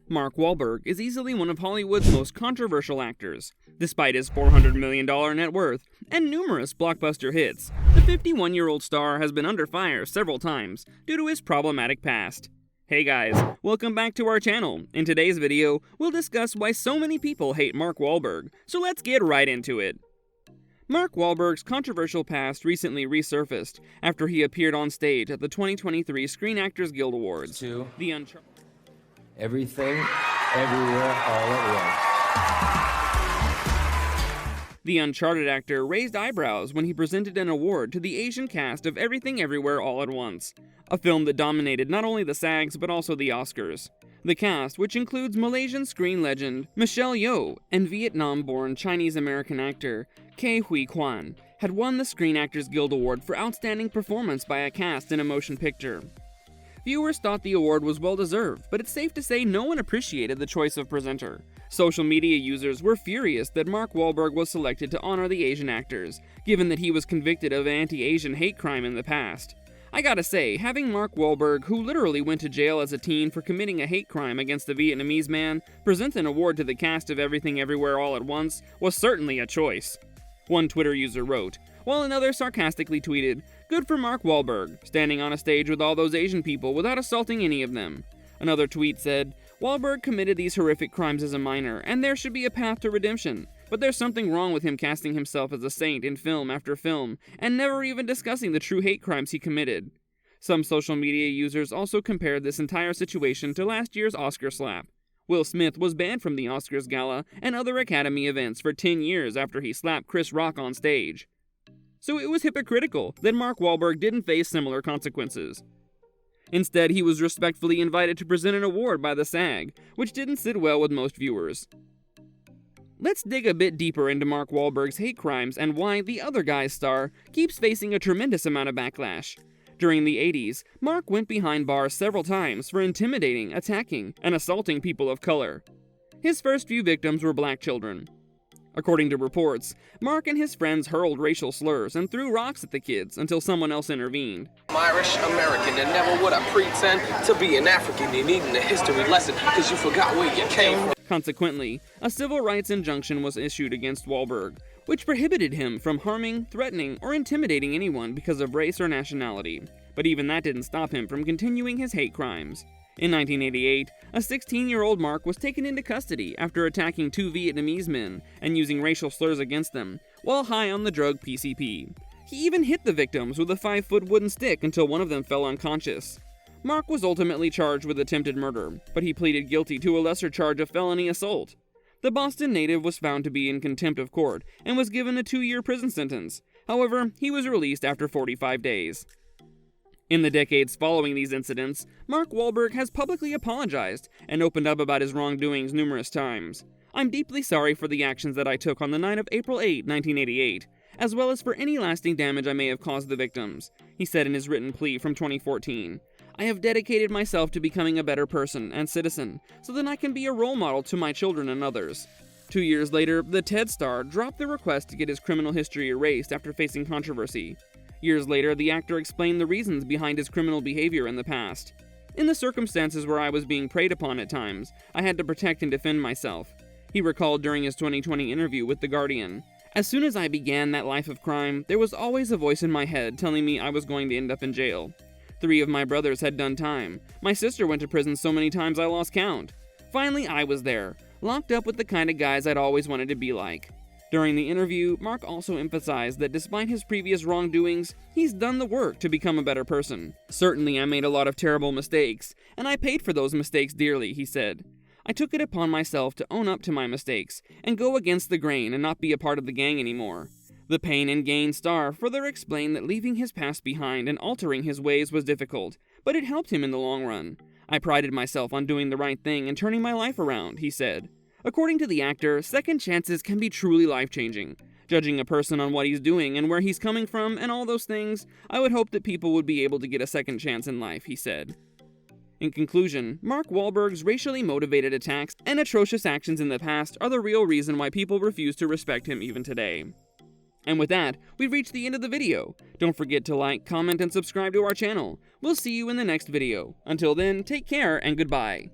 Mark Wahlberg is easily one of Hollywood's most controversial actors. Despite his $400 million net worth and numerous blockbuster hits, the 51-year-old star has been under fire several times due to his problematic past. Hey guys, welcome back to our channel. In today's video, we'll discuss why so many people hate Mark Wahlberg, so let's get right into it. Mark Wahlberg's controversial past recently resurfaced after he appeared on stage at the 2023 Screen Actors Guild Awards. Everything, everywhere, all at once. The Uncharted actor raised eyebrows when he presented an award to the Asian cast of Everything Everywhere All at Once, a film that dominated not only the SAGs but also the Oscars. The cast, which includes Malaysian screen legend Michelle Yeoh and Vietnam-born Chinese-American actor Ke Huy Quan, had won the Screen Actors Guild Award for Outstanding Performance by a Cast in a Motion Picture. Viewers thought the award was well-deserved, but it's safe to say no one appreciated the choice of presenter. Social media users were furious that Mark Wahlberg was selected to honor the Asian actors, given that he was convicted of anti-Asian hate crime in the past. I gotta say, having Mark Wahlberg, who literally went to jail as a teen for committing a hate crime against a Vietnamese man, present an award to the cast of Everything Everywhere All at Once was certainly a choice. One Twitter user wrote, while another sarcastically tweeted, "Good for Mark Wahlberg, standing on a stage with all those Asian people without assaulting any of them." Another tweet said, "Wahlberg committed these horrific crimes as a minor, and there should be a path to redemption. But there's something wrong with him casting himself as a saint in film after film, and never even discussing the true hate crimes he committed." Some social media users also compared this entire situation to last year's Oscar slap. Will Smith was banned from the Oscars gala and other Academy events for 10 years after he slapped Chris Rock on stage. So it was hypocritical that Mark Wahlberg didn't face similar consequences. Instead, he was respectfully invited to present an award by the SAG, which didn't sit well with most viewers. Let's dig a bit deeper into Mark Wahlberg's hate crimes and why The Other Guy's star keeps facing a tremendous amount of backlash. During the 80s, Mark went behind bars several times for intimidating, attacking, and assaulting people of color. His first few victims were black children. According to reports, Mark and his friends hurled racial slurs and threw rocks at the kids until someone else intervened. I'm Irish American, and never would I pretend to be an African. You needing a history lesson because you forgot where you came from. Consequently, a civil rights injunction was issued against Wahlberg, which prohibited him from harming, threatening, or intimidating anyone because of race or nationality. But even that didn't stop him from continuing his hate crimes. In 1988, a 16-year-old Mark was taken into custody after attacking two Vietnamese men and using racial slurs against them, while high on the drug PCP. He even hit the victims with a 5-foot wooden stick until one of them fell unconscious. Mark was ultimately charged with attempted murder, but he pleaded guilty to a lesser charge of felony assault. The Boston native was found to be in contempt of court and was given a 2-year prison sentence. However, he was released after 45 days. In the decades following these incidents, Mark Wahlberg has publicly apologized and opened up about his wrongdoings numerous times. "I'm deeply sorry for the actions that I took on the night of April 8, 1988, as well as for any lasting damage I may have caused the victims," he said in his written plea from 2014. "I have dedicated myself to becoming a better person and citizen so that I can be a role model to my children and others." 2 years later, the TED star dropped the request to get his criminal history erased after facing controversy. Years later, the actor explained the reasons behind his criminal behavior in the past. "In the circumstances where I was being preyed upon at times, I had to protect and defend myself," he recalled during his 2020 interview with The Guardian. "As soon as I began that life of crime, there was always a voice in my head telling me I was going to end up in jail. 3 of my brothers had done time. My sister went to prison so many times I lost count. Finally, I was there, locked up with the kind of guys I'd always wanted to be like." During the interview, Mark also emphasized that despite his previous wrongdoings, he's done the work to become a better person. "Certainly, I made a lot of terrible mistakes, and I paid for those mistakes dearly," he said. "I took it upon myself to own up to my mistakes and go against the grain and not be a part of the gang anymore." The Pain and Gain star further explained that leaving his past behind and altering his ways was difficult, but it helped him in the long run. "I prided myself on doing the right thing and turning my life around," he said. According to the actor, second chances can be truly life-changing. Judging a person on what he's doing and where he's coming from and all those things, I would hope that people would be able to get a second chance in life, he said. In conclusion, Mark Wahlberg's racially motivated attacks and atrocious actions in the past are the real reason why people refuse to respect him even today. And with that, we've reached the end of the video. Don't forget to like, comment, and subscribe to our channel. We'll see you in the next video. Until then, take care and goodbye.